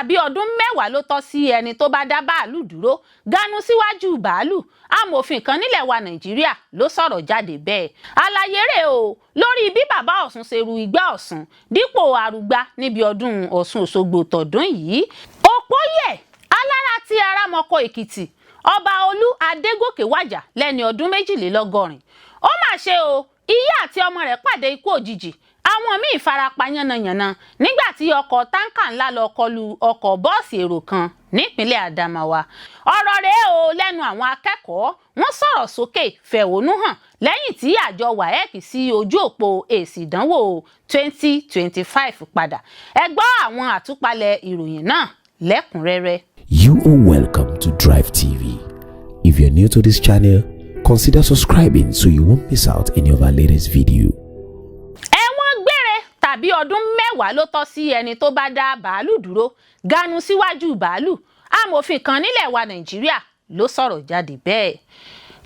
Tabi Odun Mewaa ló tọ́ sí ẹni tó bá dá bàálù dúró. Ganu Siwaju Baalu, Amòfin kan nilẹwa Nàìjíríà ló sọ̀rọ̀ jáde bẹ́ẹ̀. Àlàyé rẹ̀ o lórí bí Baba Osun ṣe ru igbá Ọ̀ṣun dípò arúgbá níbi ọdún Osun Osogbo tọdún yìí. Òpóyè Alara ti Aramoko-Ekiti, Ọba Olu Adegoke waja lẹni ọdún mejilelọgọrin. Ó mà ṣe o, ìyá àti ọmọ rẹ̀ pàdé ikú òjijì. Àwọn míì farapa yannayanna nígbà tí ọkọ̀ tanka ńlá lọ kọlu ọkọ̀ bọ́ọ̀sì èrò kan nípínlẹ̀ Adamawa. Ọ̀rọ̀ rẹ̀ o lẹ́nu àwọn akẹ́kọ̀ọ́, wọ́n sọ̀rọ̀ sókè fẹ̀hónú hàn lẹ́yìn tí àjọ WAEC sí ojú òpó èsì ìdánwò 2025 padà. Ẹ gbọ́ àwọn àtúpalẹ̀ ìròyìn náà lẹ́kùnrẹ́rẹ́. You are welcome to Drive TV. If you're new to this channel, consider subscribing so you won't miss out any of our latest video. Ewon Gbere Tabi Odun Mewaa ló tọ́ sí ẹni tó bá dá bàálù dúró. Ganu Siwaju Baalu, Amòfin kan nilẹwa Nàìjíríà ló sọ̀rọ̀ jáde bẹ́ẹ̀.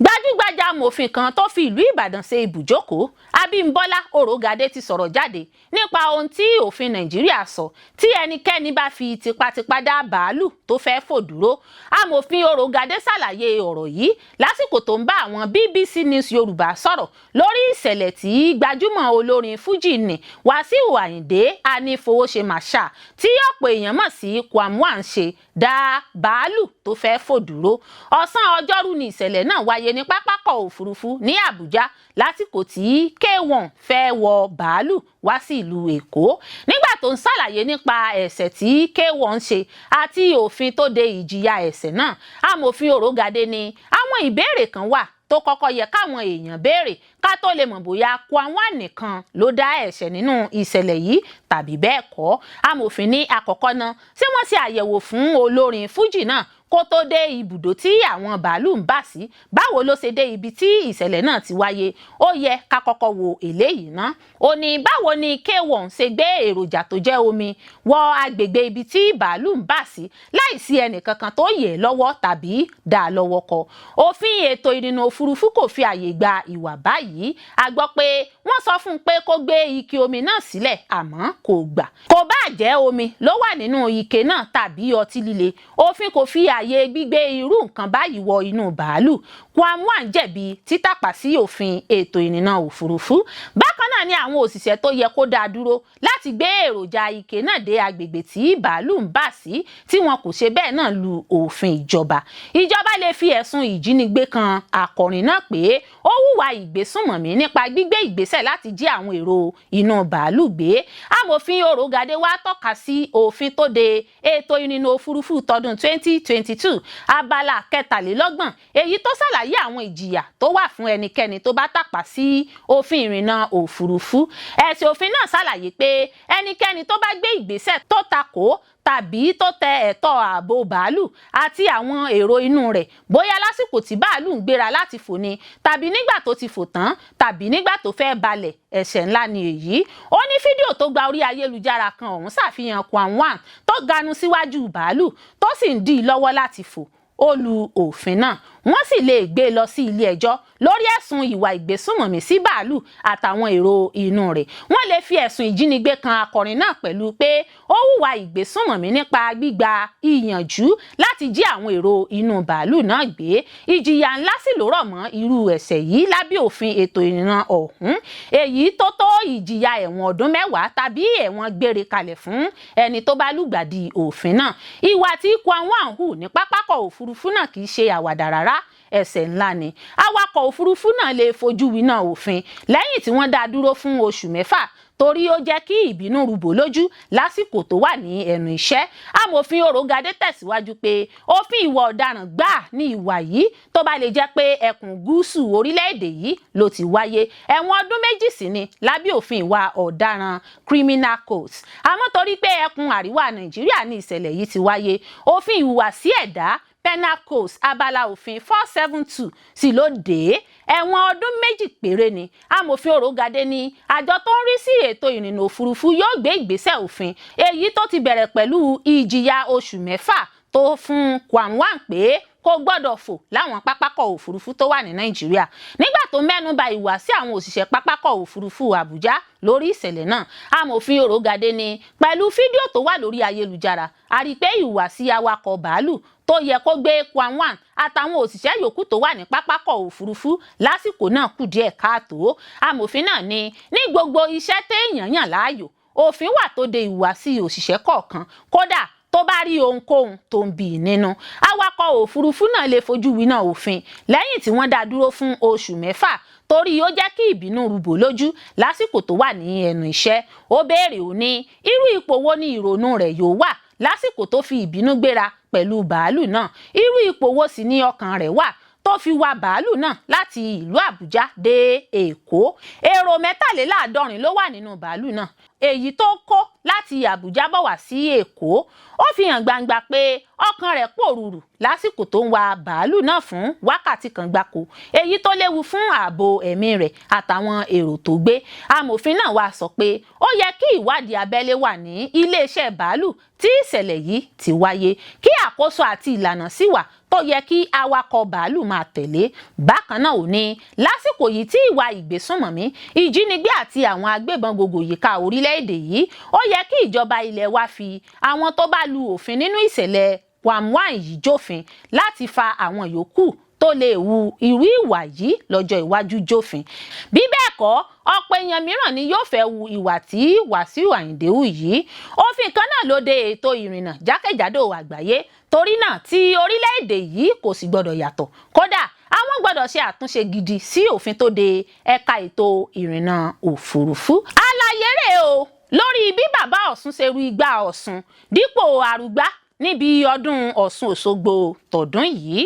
Gbajúgbajà amòfin kan tó fi ìlú Ìbàdàn ṣe ibùjókòó, Abímbọ́lá Òrógadé ti sọ̀rọ̀ jáde nípa ohun tí òfin Nàìjíríà sọ tí ẹnikẹ́ni bá fi tipátipá dá bàálù tó fẹ́ fò dúró. Amòfin Òrógadé ṣàlàyé ọ̀rọ̀ yìí lásìkò tó ń bá àwọn BBC News Yorùbá sọ̀rọ̀ lórí ìṣẹ̀lẹ̀ tí gbajúmọ̀ olórin Fújì nì Wàsíù Àyìndé Anífowóṣe-Màṣà tí ọ̀pọ̀ èèyàn mọ̀ sí Kwamwan ṣe dá bàálù tó fẹ́ fò dúró. Ọ̀sán ọjọ́rú ni ìṣẹ̀lẹ̀ náà wáyé ní pápákọ̀ òfurufú ní Àbújá lásìkò tí K1 fẹ́ wọ bàálù wá sí ìlú Èkó. Nígbà tó ń ṣàlàyé nípa ẹ̀ṣẹ̀ tí K1 ṣe àti òfin tó de ìjìyà ẹ̀ṣẹ̀ náà, Amòfin Òrógadé ní àwọn ìbéèrè kan wà tó kọ́kọ́ yẹ káwọn èèyàn béèrè ká tó lè mọ̀ bóyá Kwamwan nìkan ló dá ẹ̀ṣẹ̀ nínú ìṣẹ̀lẹ̀ yìí tàbí bẹ́ẹ̀ kọ́. Amòfin ní àkọ́kọ́ náà tí wọ́n ṣe àyẹ̀wò fún olórin Fújì náà kó tó dé ibùdó tí àwọn bàálù ń bà sí, báwo ló ṣe dé ibi tí ìṣẹ̀lẹ̀ náà ti wáyé, ó yẹ ká kọ́kọ́ wo eléyìí ná. Ó ní báwo ni K1 ṣe gbé èròjà tó jẹ́ omi wọ agbègbè ibi tí bàálù ń bà sí láìsí ẹnìkankan tó yẹ̀ lọ́wọ́ tàbí dá lọ́wọ́ kọ. Òfin ètò ìrìnnà òfurufú kò fi àyè gba ìwà báyìí. A gbọ́ pé wọ́n sọ fún un pé kó gbé ike omi náà sílẹ̀ àmọ́ kò gbà. Kò bá jẹ́ omi ló wà nínú ike náà tàbí ọtí líle, òfin kò fi àyè gbígbé irú nǹkan báyìí wọ inú bàálù. Kwamwan jẹ̀bi títàpá sí òfin ètò ìrìnnà òfurufú. Bákan náà ni àwọn òṣìṣẹ́ tó yẹ kó dá dúró láti gbé èròjà ike náà dé agbègbè tí bàálù ń bà sí tí wọn kò ṣe bẹ́ẹ̀ náà lu òfin ìjọba. Ìjọba lè fi ẹ̀sùn ìjínigbé kan akọrin náà pé ó hùwà ìgbésùnmọ̀mí nípa gbígbé ìgbésẹ̀ láti jí àwọn èrò inú bàálù gbé. Amòfin Òrógadé wá tọ́ka sí òfin tó de ètò ìrìnnà òfurufú tọdún 2022 abala 43 èyí tó ṣàlàyé àwọn ìjìyà tó wà fún ẹnikẹ́ni tó bá tàpá sí òfin ìrìnnà òfurufú. Ẹ̀sìn òfin náà ṣàlàyé pé ẹnikẹ́ni tó bá gbé ìgbésẹ̀ tó takò tàbí tó tẹ ẹ̀tọ́ ààbò bàálù àti àwọn èrò inú rẹ̀ bóyá lásìkò tí bàálù ń gbéra láti fò ni tàbí nígbà tó ti fò tán tàbí nígbà tó fẹ́ balẹ̀, ẹ̀ṣẹ̀ ńlá ni èyí. Ó ní fídíò tó gba orí ayélujára kan ọ̀hún ṣàfihàn Kwamwan tó Ganu Siwaju Baalu tó sì ń dí i lọ́wọ́ láti fò. Ó lu òfin náà, wọ́n sì lè gbé lọ sí ilé ẹjọ́ lórí ẹ̀sùn ìwà ìgbésùnmọ̀mí sí bàálù àtàwọn èrò inú rẹ̀. Wọ́n lè fi ẹ̀sùn ìjínigbé kan akọrin náà pẹ̀lú pé ó hùwà ìgbésùnmọ̀mí nípa gbígba ìyànjú láti jí àwọn èrò inú bàálù náà gbé. Ìjìyà ńlá sì ló rọ̀ mọ́ irú ẹ̀ṣẹ̀ yìí lábẹ́ òfin ètò ìrìnnà ọ̀hún, èyí tó tó ìjìyà ẹ̀wọ̀n ọdún 10 tàbí ẹ̀wọ̀n gbére kalẹ̀ fún ẹni tó bá lùgbàdì òfin náà. Ìwà tí Kwamwan hù ní pápákọ̀ òfurufú náà kì í ṣe àwàdà rárá, ẹ̀ṣẹ̀ ńlá ni. Awakọ̀ òfurufú náà lè fojú winá òfin lẹ́yìn tí wọ́n dá dúró fún oṣù 6 torí ó jẹ́ kí ìbínú rúbò lójú lásìkò tó wà ní ẹnu iṣẹ́. Amòfin Òrógadé tẹ̀síwájú pé òfin ìwà ọ̀daràn gbáà ní ìwà yìí tó bá lè jẹ́ pé ẹkùn gúúsù orílẹ̀-èdè yìí ló ti wáyé. Ẹ̀wọ̀n ọdún 2 sí ni lábẹ́ òfin ìwà ọ̀daràn Criminal Code. Àmọ́ torí pé ẹkùn àríwá Nàìjíríà ní ìṣẹ̀lẹ̀ yìí ti wáyé, òfin ìhùwàsí ẹ̀dá Penal Code abala òfin 472 sì ló dé ẹ̀wọ̀n ọdún 2 péré ni. Amòfin Òrógadé ní àjọ tó ń rí sí ètò ìrìnnà òfurufú yóò gbé ìgbésẹ̀ òfin èyí tó ti bẹ̀rẹ̀ pẹ̀lú ìjìyà oṣù 6 tó fún Kwamwan pé kò gbọ́dọ̀ fò láwọn pápákọ̀ òfurufú tó wà ní Nàìjíríà. Nígbà tó mẹ́nuba ìhùwàsí àwọn òṣìṣẹ́ pápákọ̀ òfurufú Àbújá lórí ìṣẹ̀lẹ̀ náà, Amòfin Orogade ní pẹ̀lú fídíò tó wà lórí ayélujára, a rí pé ìhùwàsí awakọ̀ bàálù tó yẹ kó gbé Kwan àtàwọn òṣìṣẹ́ yòókù tó wà ní pápákọ̀ òfurufú lásìkò náà kù díẹ̀ káàtó. Amòfin náà ní gbogbo iṣẹ́ téèyàn yàn láàyò, òfin wà tó de ìhùwàsí òṣìṣẹ́ kọ̀ọ̀kan, kódà tó bá rí ohunkóhun tó ń bì í nínú. Awakọ̀ òfurufú náà lè fojú winá òfin lẹ́yìn tí wọ́n dá dúró fún oṣù 6 torí ó jẹ́ kí ìbínú rúbò lójú lásìkò tó wà ní ẹnu iṣẹ́. Ó béèrè ó ní irú ipò wo ni ìrònú rẹ̀ yóò wà lásìkò tó fi ìbínú gbéra pẹ̀lú bàálù náà, irú ipò wo sì ni ọkàn rẹ̀ wà tó fi wa bàálù náà láti ìlú Àbújá dé Èkó. Èrò 73 ló wà nínú bàálù náà, èyí tó kó láti Àbújá bọ̀ wá sí Èkó. Ó fi hàn gbangba pé ọkàn rẹ̀ pòrúurú lásìkò tó ń wa bàálù náà fún wákàtí kan gbáko, èyí tó léwu fún ààbò ẹ̀mí rẹ̀ àtàwọn èrò tó gbé. Amòfin náà wá sọ pé ó yẹ kí ìwádìí abẹ́lé wà ní iléeṣẹ́ bàálù tí ìṣẹ̀lẹ̀ yìí ti wáyé, kí àkóso àti ìlànà sì wà tó yẹ kí awakọ̀ bàálù máa tẹ̀lé. Bákan náà ò ní lásìkò yìí tí ìwà ìgbésùnmọ̀mí, ìjínigbé àti àwọn agbébọn gbogbo yíká orílẹ̀-èdè yìí, ó yẹ kí ìjọba ilẹ̀ wa fi àwọn tó bá lu òfin nínú ìṣẹ̀lẹ̀ wàmúwà yìí jófin láti fa àwọn yòókù tó lè wu irú ìwà yìí lọ́jọ́ iwájú jófin. Bí bẹ́ẹ̀ kọ́, ọ̀pọ̀ èèyàn mìíràn ni yóò fẹ́ wu ìwà tí Wàsíù Àyìndé hù yìí. Òfin kan náà ló de ètò ìrìnnà jákèjádò àgbáyé, torí náà tí orílẹ̀-èdè yìí kò sì gbọ́dọ̀ yàtọ̀. Kódà àwọn gbọ́dọ̀ ṣe àtúnṣe gidi sí òfin tó de ẹ̀ka ètò ìrìnnà òfurufú. Àlàyé rèé o lórí bí Baba Osun ṣe ru igbá Ọ̀ṣun dípò àrùgbá níbi ọdún Osun Osogbo tọdún yìí.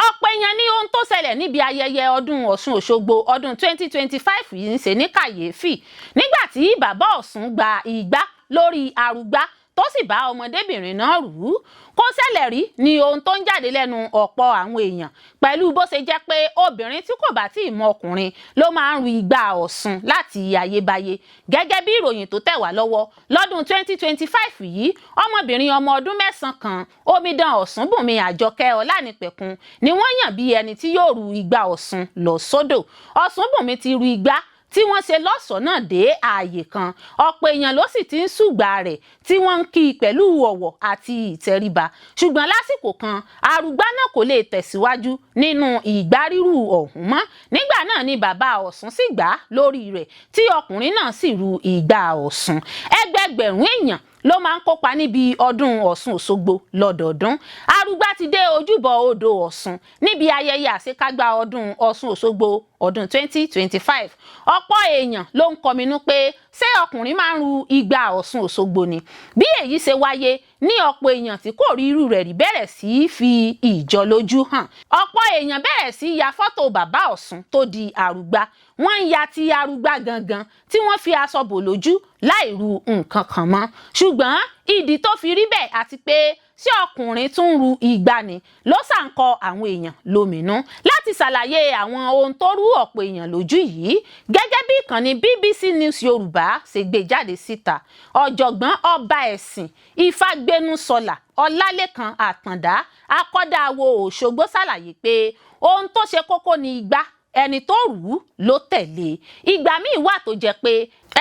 Ọ̀pọ̀ èèyàn ní ohun tó ṣẹlẹ̀ níbi ayẹyẹ ọdún Osun Osogbo ọdún 2025 yìí ń ṣe ní kàyéfì nígbà tí Baba Osun gba igbá lórí àrùgbá tó sì bá ọmọdébìnrin náà rù ú. Kò ṣẹlẹ̀ rí ni ohun tó ń jáde lẹ́nu ọ̀pọ̀ àwọn èèyàn, pẹ̀lú bó ṣe jẹ́ pé obìnrin tí kò bá tí ì mọ ọkùnrin ló máa ń ru igbá Ọ̀ṣun láti ayébáyé. Gẹ́gẹ́ bí ìròyìn tó tẹ̀ wá lọ́wọ́ lọ́dún 2025 yìí, ọmọbìnrin ọmọ ọdún 9 kan, omidan Ọ̀ṣunbùnmi Àjọkẹ́ Ọlánìpẹ̀kun, ni wọ́n yàn bí ẹni tí yóò ru igbá Ọ̀ṣun lọ sódò. Ọ̀ṣunbùnmi ti ru igbá tí wọ́n ṣe lọ́ṣọ̀ọ́ náà dé ààyè kan, ọ̀pọ̀ èèyàn ló sì ti ń ṣùgbà rẹ̀ tí wọ́n ń kí i pẹ̀lú ọ̀wọ̀ àti ìtẹríba. Ṣùgbọ́n lásìkò kan, àrùgbá náà kò lè tẹ̀síwájú nínú ìgbárírù ọ̀hún mọ́. Nígbà náà ni Baba Osun sì gbà lórí rẹ̀ tí ọkùnrin náà sì ru igbá Ọ̀ṣun. Ẹgbẹẹgbẹ̀rún èèyàn ló máa ń kópa níbi ọdún Osun Osogbo lọ́dọọdún. Àrùgbá ti dé ojúbọ odò Ọ̀ṣun níbi ayẹyẹ àṣekágbá ọdún Osun Osogbo ọdún 2025. Ọ̀pọ̀ èèyàn ló ń kọminú pé ṣé ọkùnrin máa ń ru igbá Ọ̀ṣun Osogbo ni. Bí èyí ṣe wáyé ní ọ̀pọ̀ èèyàn tí kò rí irú rẹ̀ rí bẹ̀rẹ̀ sí í fi ìjọ lójú hàn. Ọ̀pọ̀ èèyàn bẹ̀rẹ̀ sí í ya fọ́tò Baba Osun tó di àrùgbá. Wọ́n ń ya ti àrùgbá gangan tí wọ́n fi aṣọ bò lójú láì ru nǹkan kan mọ́. Ṣùgbọ́n ìdí tó fi rí bẹ́ẹ̀ àti pé ṣé ọkùnrin tún ru igbá ni ló ṣàǹkọ àwọn èèyàn lóminú. Láti ṣàlàyé àwọn ohun tó rú ọ̀pọ̀ èèyàn lójú yìí, gẹ́gẹ́ bí ìkànnì BBC News Yorùbá ṣe gbé jáde síta, ọ̀jọ̀gbọ́n ọba ẹ̀sìn Ifágbénúsọlà Ọlálékan Àtàndá, akọ́dàwọ̀ Òṣogbo, ṣàlàyé pé ohun tó ṣe kókó ni igbá, ẹni tó rù ú ló tẹ̀lé. Ìgbà míì wà tó jẹ́ pé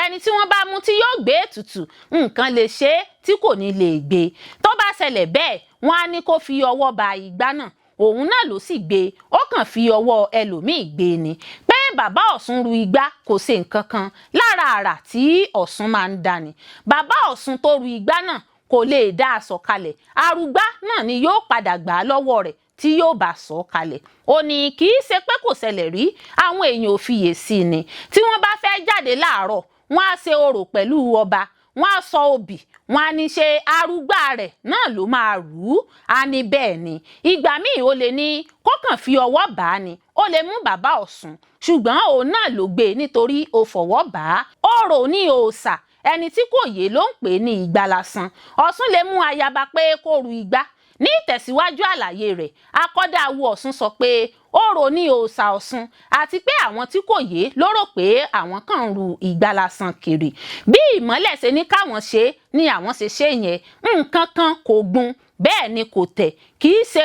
ẹni tí wọ́n bá mú tí yóò gbé ètùtù, nǹkan lè ṣe é tí kò ní lè gbé. Tó bá ṣẹlẹ̀ bẹ́ẹ̀, wọ́n á ní kó fi ọwọ́ ba igbá náà, òun náà ló sì gbé, ó kàn fi ọwọ́ ẹlòmíì gbé ni. Pé Baba Osun ru igbá kò ṣe nǹkan kan lára àrà tí Ọ̀ṣun máa ń dá ni. Baba Osun tó ru igbá náà kò lè dá a sọ̀kalẹ̀, àrùgbá náà ni yóò padà gbà á lọ́wọ́ rẹ̀ tí yóò bá sọ̀ kalẹ̀. Ó ní kì í ṣe pé kò ṣẹlẹ̀ rí, àwọn èèyàn ò fiyè sí ni. Tí wọ́n bá fẹ́ jáde láàárọ̀, wọ́n á ṣe orò pẹ̀lú ọba, wọ́n á sọ obì, wọ́n á ní ṣe àrùgbá rẹ̀ náà ló máa rù ú. A ní bẹ́ẹ̀ ni. Ìgbà míì ó lè ní kó kàn fi ọwọ́ bá a ni, ó lè mú Baba Osun, ṣùgbọ́n òun náà ló gbé nítorí ó fọwọ́ bá a. Orò ní òòṣà, ẹni tí kò yé ló ń pè ní igbá lásán. Ọ̀ṣun lè mú ayaba pé kó ru igbá ní ìtẹ̀síwájú àlàyé rẹ̀ akọ́dá awo Ọ̀ṣun sọ pé orò ní òòṣà Ọ̀ṣun àti pé àwọn tí kò yé ló rò pé àwọn kan ń ru ìgbà lásán kiri bí ìmọ́lẹ̀ ṣe ní káwọn ṣe ni àwọn ṣe ṣe yẹn nǹkan kan kò gun bẹ́ẹ̀ ni kò tẹ̀ kì í ṣe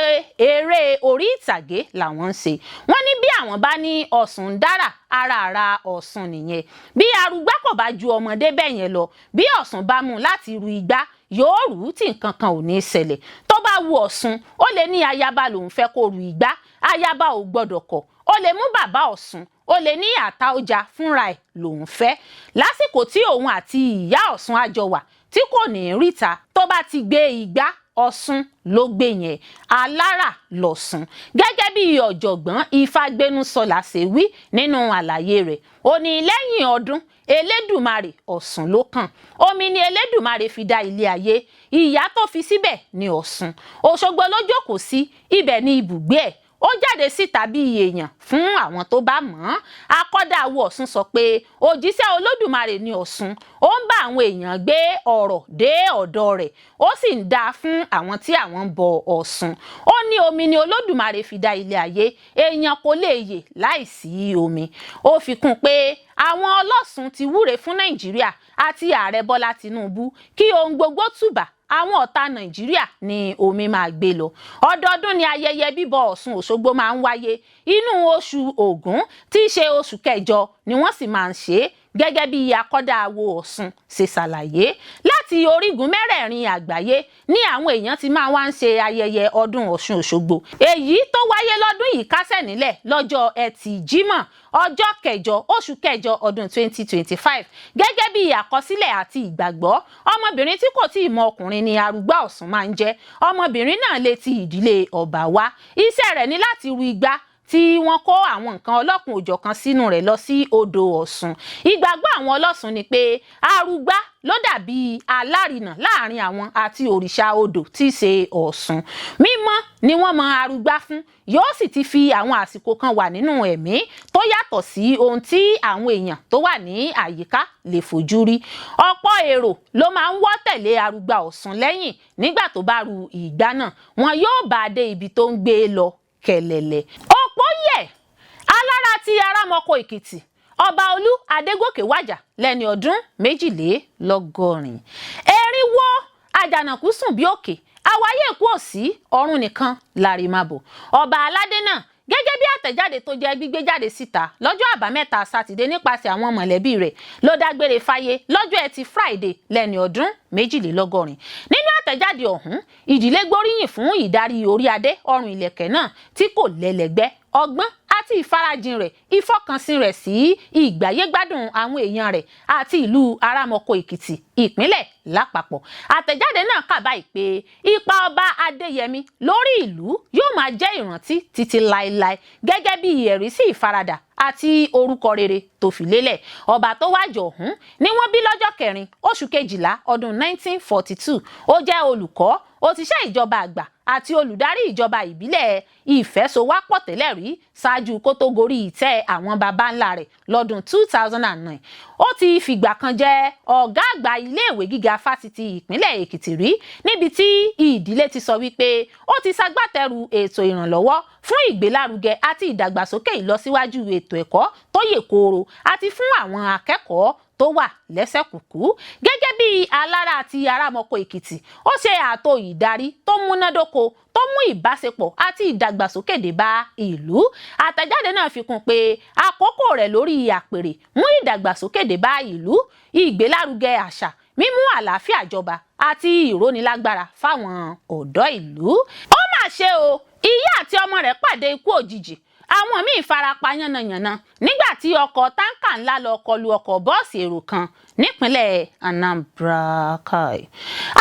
eré orí ìtàgé làwọn ń ṣe wọ́n ní bí àwọn bá ní Ọ̀ṣun ń dára ara Ọ̀ṣun nìyẹn bí arúgbá kò bá ju ọmọdé bẹ́ẹ̀ yẹn lọ bí Ọ̀ṣun bá mú láti ru igbá yóò rù ú tí nǹkan kan ò ní ṣẹlẹ̀ tó bá wu Ọ̀ṣun ó lè ní ayaba lòun fẹ́ kó ru igbá ayaba ò gbọ́dọ̀ kọ̀ ó lè mú bàbá Ọ̀ṣun ó lè ní Àtaọ̀jà fúnra ẹ̀ lòun fẹ́ lásìkò tí òun àti ìyá Ọ̀ṣun àjọ wà tí kò ní ríta tó bá ti gbé igbá Ọ̀ṣun ló gbé yẹn Alara lọ̀ṣun gẹ́gẹ́ bí ọ̀jọ̀gbọ́n Ifágbénusọlá ṣe wí nínú àlàyé rẹ̀ ó ní lẹ́yìn ọdún Elédùmarè Ọ̀ṣun ló kàn omi ni Elédùmarè fi dá ilé ayé ìyá tó fi síbẹ̀ ní Ọ̀ṣun Òṣogbo ló jókòó sí ibẹ̀ ní ibùgbé ẹ̀ ó jáde síta bí èèyàn fún àwọn tó bá mọ̀ ọ́n akọ́dá awo Ọ̀ṣun sọ pé òjíṣẹ́ Olódùmarè ní Ọ̀ṣun ó ń bá àwọn èèyàn gbé ọ̀rọ̀ dé ọ̀dọ̀ rẹ̀ ó sì ń dá fún àwọn tí àwọn ń bọ Ọ̀ṣun ó ní omi ni Olódùmarè fi dá ilé ayé èèyàn kò lè yè láìsí omi ó fi kún pé àwọn ọlọ́ṣun ti wúre fún Nàìjíríà àti ààrẹ Bọ́lá Tinubu kí ohun gbogbo túbà àwọn ọ̀tá Nàìjíríà ni omi máa gbé lọ ọdọọdún ni ayẹyẹ bíbọ Ọ̀ṣun Òṣogbo máa ń wáyé inú oṣù Ògún tí í ṣe oṣù kẹjọ ni wọ́n sì máa ń ṣe é gẹ́gẹ́ bí akọ́dá awo Ọ̀ṣun ṣe ṣàlàyé láti orígun mẹ́rẹ̀ẹ̀rin àgbáyé ní àwọn èèyàn ti máa wá ń ṣe ayẹyẹ ọdún Ọ̀ṣun Òṣogbo èyí tó wáyé lọ́dún yìí kásẹ̀ nílẹ̀ lọ́jọ́ Ẹtì Jímọ̀ ọjọ́ kẹjọ oṣù kẹjọ ọdún 2025 gẹ́gẹ́ bí àkọsílẹ̀ àti ìgbàgbọ́ ọmọbìnrin tí kò tíì mọ ọkùnrin ni arúgbá Ọ̀ṣun máa ń jẹ́ ọmọbìnrin náà lè ti ìdílé ọba wá iṣẹ́ rẹ̀ ní láti ru igbá tí wọ́n kó àwọn nǹkan ọlọ́kùn òjọ̀kan sínú rẹ̀ lọ sí odò Ọ̀ṣun ìgbàgbọ́ àwọn ọlọ́ṣun ni pé arúgbá ló dàbí alárinà láàrin àwọn àti òrìṣà odò tí í ṣe Ọ̀ṣun mímọ́ ni wọ́n mọ arúgbá fún yóò sì ti fi àwọn àsìkò kan wà nínú ẹ̀mí tó yàtọ̀ sí ohun tí àwọn èèyàn tó wà ní àyíká lè fojú rí ọ̀pọ̀ èrò ló máa ń wọ́ tẹ̀lé arúgbá Ọ̀ṣun lẹ́yìn nígbà tó bá ru ìgbá náà wọn yóò bá a dé ibi tó ń gbé lọ kẹ̀lẹ̀lẹ̀ òpó yẹ Alara ti Aramoko-Ekiti Ọba Olu Adegoke wájà lẹ́ni ọdún 22. Erinwo àjànàkú sùn bí òkè àwáyé èkó òsì ọ̀run nìkan lárí máa bọ̀ ọba aládé náà gẹ́gẹ́ bí àtẹ̀jáde tó jẹ́ gbígbé jáde síta lọ́jọ́ àbámẹ́ta sátidé nípasẹ̀ àwọn mọ̀lẹ́bí rẹ̀ ló dágbére fáyé lọ́jọ́ ẹtì Friday lẹ́ni ọdún 22. Nínú àtẹ̀jáde ọ̀hún ìdílé gbóríyìn fún ìdarí orí adé ọrùn ìlẹ̀kẹ̀ náà tí kò lẹ́lẹ́gbẹ́ ọgbọ́n àti ìfarajìn rẹ̀ ìfọkànsìn rẹ̀ sí ìgbáyégbádùn àwọn èèyàn rẹ̀ àti ìlú Aramoko-Ekiti ìpínlẹ̀ lápapọ̀ àtẹ̀jáde náà kà báyìí pé ipa ọba Adéyẹmí lórí ìlú yóò máa jẹ́ ìrántí títí láéláé gẹ́gẹ́ bí ẹ̀rí sí ìfaradà àti orúkọ rere tó fi lélẹ̀ ọba tó wájọ ọ̀hún ni wọ́n bí lọ́jọ́ 4 oṣù kejìlá ọdún 1942 ó jẹ́ olùkọ́ òṣìṣẹ́ ìjọba àgbà àti olùdarí ìjọba ìbílẹ̀ Ìfẹ́sowápọ̀ tẹ́lẹ̀ rí ṣáájú kó tó gorí ìtẹ́ àwọn baba ńlá rẹ̀ lọ́dún 2009 ó ti fìgbà kan jẹ́ ọ̀gá àgbà iléèwé gíga fásitì ìpínlẹ̀ Èkìtì rí níbi tí ìdílé ti sọ wípé ó ti ṣagbátẹrù ètò ìrànlọ́wọ́ fún ìgbélárugẹ àti ìdàgbàsókè ìlọsíwájú ètò ẹ̀kọ́ tó yè kooro àti fún àwọn akẹ́kọ̀ọ́ tó wà lẹ́sẹ̀ kùkú gẹ́gẹ́ bí Alara àti Aramoko-Ekiti ó ṣe ààtò ìdarí tó múnádóko tó mú ìbáṣepọ̀ àti ìdàgbàsókè dé bá ìlú àtẹ̀jáde náà fi kún pé àkókò rẹ̀ lórí àpèrè mú ìdàgbàsókè dé bá ìlú ìgbélárugẹ àṣà mímú àlàáfíà jọba àti ìrónilágbára fáwọn ọ̀dọ́ ìlú ó mà ṣe o ìyá àti ọmọ rẹ̀ pàdé ikú òjijì àwọn míì farapa yánnayànna nígbà tí ọkọ̀ táǹkà ńlá lọ kọlu ọkọ̀ bọ́ọ̀sì èrò kan nípínlẹ̀ Anambra.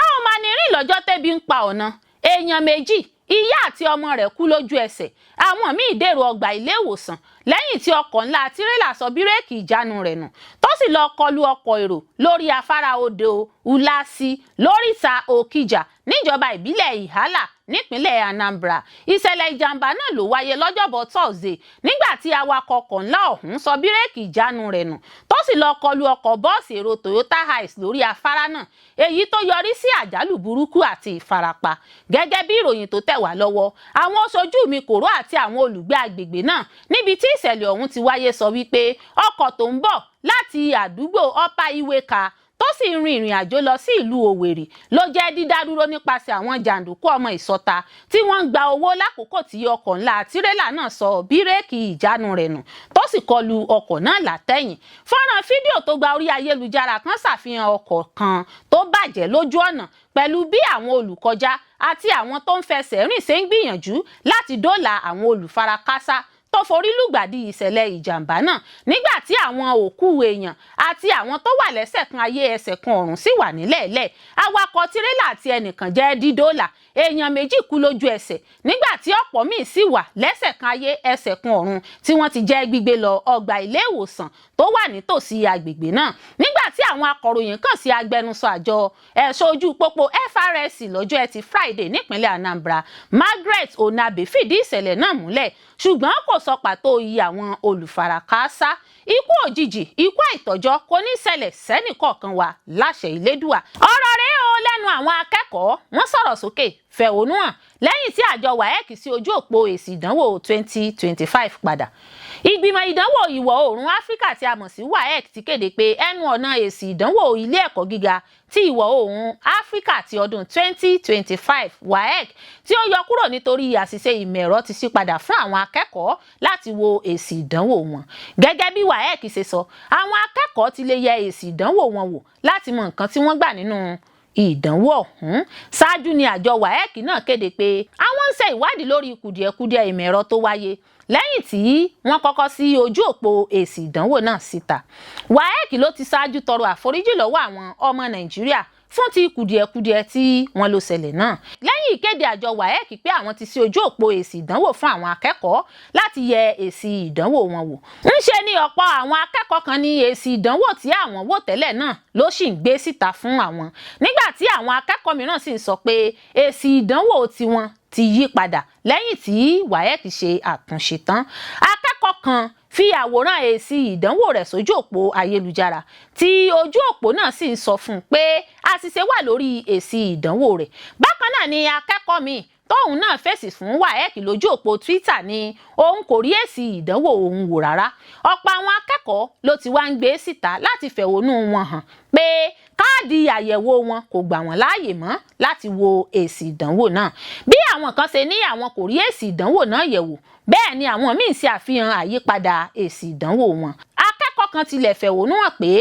àwọn máa ní rìn lọ́jọ́ tẹ́bi ń pa ọ̀nà èèyàn méjì ìyá àti ọmọ rẹ̀ kú lójú ẹsẹ̀ àwọn míì dèrò ọgbà ilé ìwòsàn lẹ́yìn tí ọkọ̀ ńlá tirẹ́là sọ bírèkì ìjánu rẹ̀ nù tó sì lọ kọlu ọkọ̀ èrò lórí afárá odò Ulasi lóríta Òkìjà níjọba ìbílẹ̀ Ìhálà nípínlẹ̀ Anambra. Ìṣẹ̀lẹ̀ ìjàmbá náà ló wáyé lọ́jọ́bọ̀ Thursday nígbà tí awakọ̀ ọkọ̀ ńlá ọ̀hún sọ bírèkì ìjánu rẹ̀ nù tó sì lọ kọlu ọkọ̀ bọ́ọ̀sì èrò Toyota Hiace lórí afárá náà, èyí tó yọrí sí àjálù burúkú àti ìfarapa. Gẹ́gẹ́ bí ìròyìn tó tẹ̀ wá lọ́wọ́, àwọn aṣojú mi kòró àti àwọn olùgbé agbègbè náà níbi tí ìṣẹ̀lẹ̀ ọ̀hún ti wáyé sọ wípé ọkọ̀ tó ń bọ̀ láti àdúgbò Upper Iweka tó sì ń rin ìrìn àjò lọ sí ìlú Òwèrì ló jẹ́ dídádúró nípasẹ̀ àwọn jàǹdùkú ọmọ ìsọta tí wọ́n ń gba owó lákòókò tí ọkọ̀ ńlá tírélà náà sọ bírèkì ìjánu rẹ̀ nù tó sì kọlu ọkọ̀ náà látẹ̀yìn. Fọ́nrán fídíò tó gba orí ayélujára kan ṣàfihàn ọkọ̀ kan tó bàjẹ́ lójú ọ̀nà pẹ̀lú bí àwọn olùkọjá àti àwọn tó ń fẹsẹ̀ rìn ṣe ń gbìyànjú láti dóòlà àwọn olùfarakásá tó forí lùgbàdì ìṣẹ̀lẹ̀ ìjàmbá náà, nígbà tí àwọn òkú èèyàn àti àwọn tó wà lẹ́sẹ̀ kan ayé ẹsẹ̀ kan ọ̀run sì wà nílẹ̀ẹ́lẹ̀. Awakọ̀ tirẹ́là àti ẹnìkan jẹ́ dídóòlà, èèyàn méjì kú lójú ẹsẹ̀ nígbà tí ọ̀pọ̀ míì sì wà lẹ́sẹ̀ kan ayé ẹsẹ̀ kan ọ̀run tí wọ́n ti jẹ́ gbígbé lọ ọgbà ilé ìwòsàn tó wà nítòsí agbègbè náà. Nígbà tí àwọn akọ̀ròyìn kàn sí agbẹnusọ àjọ ẹ̀ṣọ́ ojú pópó FRSC lọ́jọ́ Ẹtì Friday nípínlẹ̀ Anambra, Margaret Onabe fìdí ìṣẹ̀lẹ̀ náà múlẹ̀ ṣùgbọ́n kò sọ pàtó iye àwọn olùfarakásá. Ikú òjijì, ikú àìtọ́jọ́ kò ní ṣẹlẹ̀ sẹ́nìkọ̀ọ̀kan wa láṣẹ Ìlédùà. Ọ̀rọ̀ rẹ̀ o lẹ́nu àwọn akẹ́kọ̀ọ́, wọ́n sọ̀rọ̀ sókè fẹ̀hónú hàn lẹ́yìn tí àjọ WAEC sí ojú òpó èsì ìdánwò 2025 padà. Ìgbìmọ̀ ìdánwò ìwọ̀ oòrùn Áfíríkà tí a mọ̀ sí WAEC ti kéde pé ẹnu ọ̀nà èsì ìdánwò ilé ẹ̀kọ́ gíga ti ìwọ̀ oòrùn Áfíríkà ti ọdún 2025 WAEC tí ó yọ kúrò nítorí àṣìṣe ìmọ̀ ẹ̀rọ ti ṣí padà fún àwọn akẹ́kọ̀ọ́ láti wo èsì ìdánwò wọn. Gẹ́gẹ́ bí WAEC ṣe sọ, àwọn akẹ́kọ̀ọ́ ti lè yẹ èsì ìdánwò wọn wò láti mọ nǹkan tí wọ́n gbà nínú ìdánwò ọ̀hún. Ṣáájú ni àjọ WAEC náà kéde pé àwọn ń ṣe ìwádìí lórí kùdìẹ̀kudiẹ ìmọ̀ ẹ̀rọ tó wáyé lẹ́yìn tí wọ́n kọ́kọ́ sí ojú òpó èsì ìdánwò náà síta. WAEC ló ti ṣáájú tọrọ àforíjì lọ́wọ́ àwọn ọmọ Nàìjíríà fún ti kùdìẹ̀kudiẹ tí wọ́n ló ṣẹlẹ̀ náà. Lẹ́yìn ìkéde àjọ WAEC pé àwọn ti sí ojú òpó èsì ìdánwò fún àwọn akẹ́kọ̀ọ́ láti yẹ èsì ìdánwò wọn wò. Ńṣe ni ọ̀pọ̀ àwọn akẹ́kọ̀ọ́ kan ní èsì ìdánwò tí àwọn wò tẹ́lẹ̀ náà ló sì ń gbé síta fún àwọn, nígbà tí àwọn akẹ́kọ̀ọ́ mìíràn sì ń sọ pé èsì ìdánwò tiwọn ti yí padà lẹ́yìn tí WAEC ṣe àtúnṣe tán. Akẹ́kọ̀ọ́ kan fi àwòrán èsì ìdánwò rẹ̀ sójú òpó ayélujára tí ojú òpó náà sì ń sọ fún un pé àṣìṣe wà lórí èsì ìdánwò rẹ̀. Bákan náà ni akẹ́kọ̀ọ́ míì tóun náà fèsì fún WAEC lójú òpó Twitter ní òun kò rí èsì ìdánwò òun wò rárá. Ọ̀pọ̀ àwọn akẹ́kọ̀ọ́ ló ti wá ń gbé síta láti fẹ̀hónú wọn hàn pé káàdì àyẹ̀wò wọn kò gbà wọ́n láàyè mọ́ láti wo èsì ìdánwò náà. Bí àwọn kan ṣe ní àwọn kò rí èsì ìdánwò náà yẹ̀wò, bẹ́ẹ̀ ni àwọn míì ṣe àfihàn àyípadà èsì ìdánwò wọn. Akẹ́kọ̀ọ́ kan tilẹ̀ fẹ̀hónú hàn pé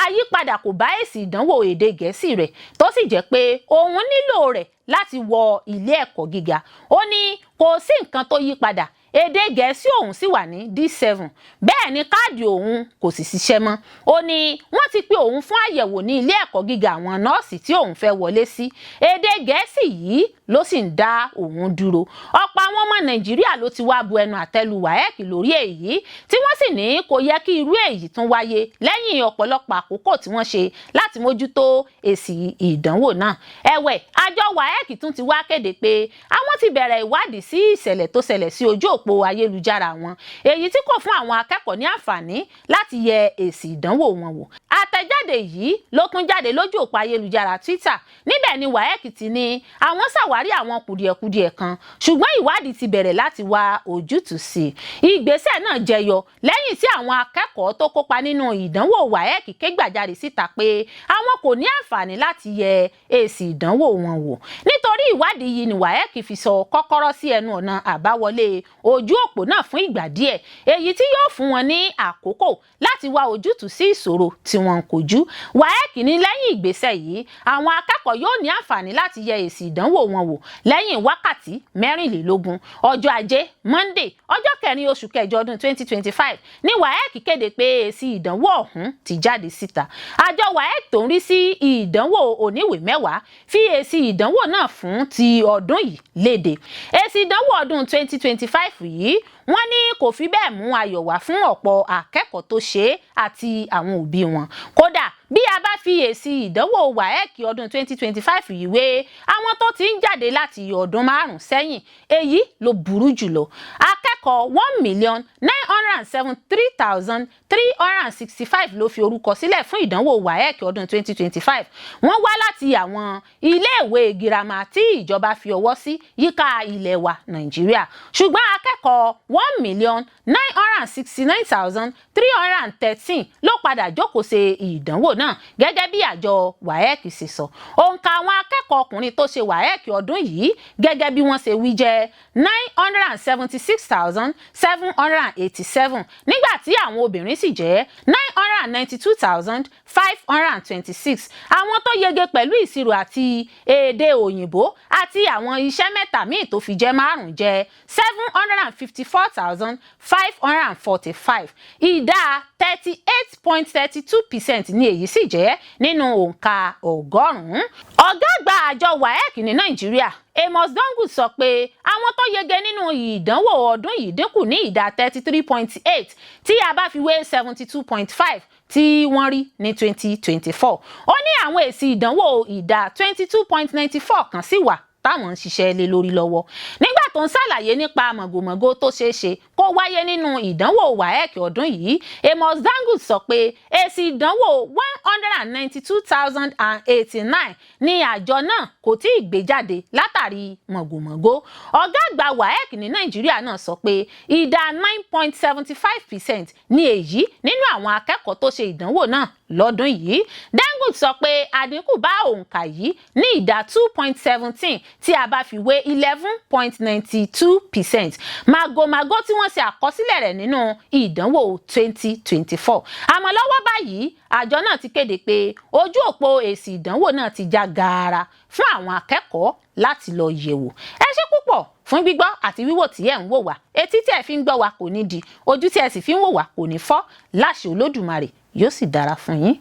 àyípadà kò bá èsì ìdánwò èdè Gẹ̀ẹ́sì rẹ̀ tó sì jẹ́ pé òun nílò rẹ̀ láti wọ ilé ẹ̀kọ́ gíga. Ó ní kò sí nǹkan tó yí padà, èdè Gẹ̀ẹ́sì òun sì wà ní D7, bẹ́ẹ̀ ni káàdì òun kò sì ṣiṣẹ́ mọ́. Ó ní wọ́n ti pe òun fún àyẹ̀wò ní ilé ẹ̀kọ́ gíga àwọn nọ́ọ̀sì tí òun fẹ́ wọlé sí. Èdè Gẹ̀ẹ́sì yìí ló sì ń dá òun dúró. Ọ̀pọ̀ àwọn ọmọ Nàìjíríà ló ti wá bu ẹnu àtẹ́lu WAEC lórí èyí tí wọ́n sì ní kò yẹ kí irú èyí tún wáyé lẹ́yìn ọ̀pọ̀lọpọ̀ àkókò tí wọ́n ṣe láti mójútó èsì ìdánwò náà. Ẹ̀wẹ̀, àjọ WAEC tún ti wá kéde pé àwọn ti bẹ̀rẹ̀ ìwádìí sí ìṣẹ̀lẹ̀ tó ṣẹlẹ̀ sí ojú òpó ayélujára wọn, èyí tí kò fún àwọn akẹ́kọ̀ọ́ ní àǹfààní láti yẹ èsì ìdánwò wọn wò. Àtẹ̀jáde yìí ló tún jáde lójú òpó ayélujára Twitter. Níbẹ̀ ni WAEC ti ní àwọn ṣàwárí àwọn kùdìẹ̀kudiẹ kan ṣùgbọ́n ìwádìí ti bẹ̀rẹ̀ láti wá ojútùú sí i. Ìgbésẹ̀ náà jẹyọ lẹ́yìn tí àwọn akẹ́kọ̀ọ́ tó kópa nínú ìdánwò WAEC ké gbàjarè síta pé àwọn kò ní àǹfààní láti yẹ èsì ìdánwò wọn wò. Nítorí ìwádìí yìí ni WAEC fi sọ kọ́kọ́rọ́ sí ẹnu ọ̀nà àbáwọlé ojú òpó náà fún ìgbà díẹ̀, èyí tí yóò fún wọn ní àkókò láti wá ojútùú sí ìṣòro tí wọ́n ń kojú. WAEC ní lẹ́yìn ìgbésẹ̀ yìí, àwọn akẹ́kọ̀ọ́ yóò ní àǹfààní láti yẹ èsì ìdánwò wọn wò lẹ́yìn wákàtí 24. Ọjọ́ Ajé Monday ọjọ́ 4 oṣù kẹjọ ọdún 2025 ní WAEC kéde pé èsì ìdánwò ọ̀hún ti jáde síta. Àjọ WAEC tó ń rí sí ìdánwò oníwèé mẹ́wàá fi èsì ìdánwò náà fún ti ọdún yìí léde. Èsì ìdánwò ọdún 2025 yìí wọ́n ní kò fi bẹ́ẹ̀ mú ayọ̀ wá fún ọ̀pọ̀ akẹ́kọ̀ọ́ tó ṣe é àti àwọn òbí wọn. Kódà bí a bá fi èsì ìdánwò WAEC ọdún 2025 yìí wé àwọn tó ti ń jáde láti ọdún 5 sẹ́yìn, èyí ló burú jùlọ. Akẹ́kọ̀ọ́ 1,973,365 ló fi orúkọ sílẹ̀ fún ìdánwò WAEC ọdún 2025. Wọ́n wá láti àwọn iléèwé girama tí ìjọba fi ọwọ́ sí yíká ilẹ̀ wa Nàìjíríà. Ṣùgbọ́n akẹ́kọ̀ọ́ 1,969,313 ló padà jókòó ṣe ìdánwò náà gẹ́gẹ́ bí àjọ WAEC ṣe sọ. Òǹkà àwọn akẹ́kọ̀ọ́ ọkùnrin tó ṣe WAEC ọdún yìí gẹ́gẹ́ bí wọ́n ṣe wí jẹ́ 976,787 nígbà tí àwọn obìnrin sì jẹ́ 992,526. Àwọn tó yege pẹ̀lú ìṣirò àti èdè òyìnbó àti àwọn iṣẹ́ mẹ́ta míì tó fi jẹ́ 5 jẹ́ 754,545. Ìdá 38.32% ní èyí sì jẹ́ nínú òǹkà ọgọ́rùn-ún. Ọ̀gá àgbà àjọ WAEC ní Nàìjíríà Amos sọ pé àwọn tó yege nínú ìdánwò ọdún yìí dínkù ní ìdá 33.8 tí a bá fi wé 72.5 tí wọ́n rí ní 2024. Ó ní àwọn èsì ìdánwò ìdá 22.94 kan sì wà táwọn ń ṣiṣẹ́ lé lórí lọ́wọ́. Nígbà tó ń ṣàlàyé nípa mọ̀gòmọ̀gò tó ṣeé ṣe kó wáyé nínú ìdánwò WAEC ọdún yìí, Amos sọ pé èsì ìdánwò 192,089 ni àjọ náà kò tí ì gbé jáde látàrí mọ̀gòmọ̀gò. Ọ̀gá àgbà WAEC ní Nàìjíríà náà sọ pé ìdá 9.75% ni èyí nínú àwọn akẹ́kọ̀ọ́ tó ṣe ìdánwò náà lọ́dún yìí. Sọ pé àdínkù bá òǹkà yìí ní ìdá 2.17 tí a bá fi wé 11.92%. Màgòmágó tí wọ́n ṣe àkọsílẹ̀ rẹ̀ nínú ìdánwò 2024. Àmọ́ lọ́wọ́ báyìí àjọ náà ti kéde pé ojú òpó èsì ìdánwò náà ti já gaara fún àwọn akẹ́kọ̀ọ́ láti lọ yẹ̀wò. Ẹ ṣé púpọ̀ fún gbígbọ́ àti wíwò tí ẹ̀ ń wò wá. Etí tí ẹ fi ń gbọ́ wa kò ní di, ojú tí ẹ sì fi ń wò wá kò ní fọ́. Láṣẹ Olódùmarè yóò sì dára fún yín.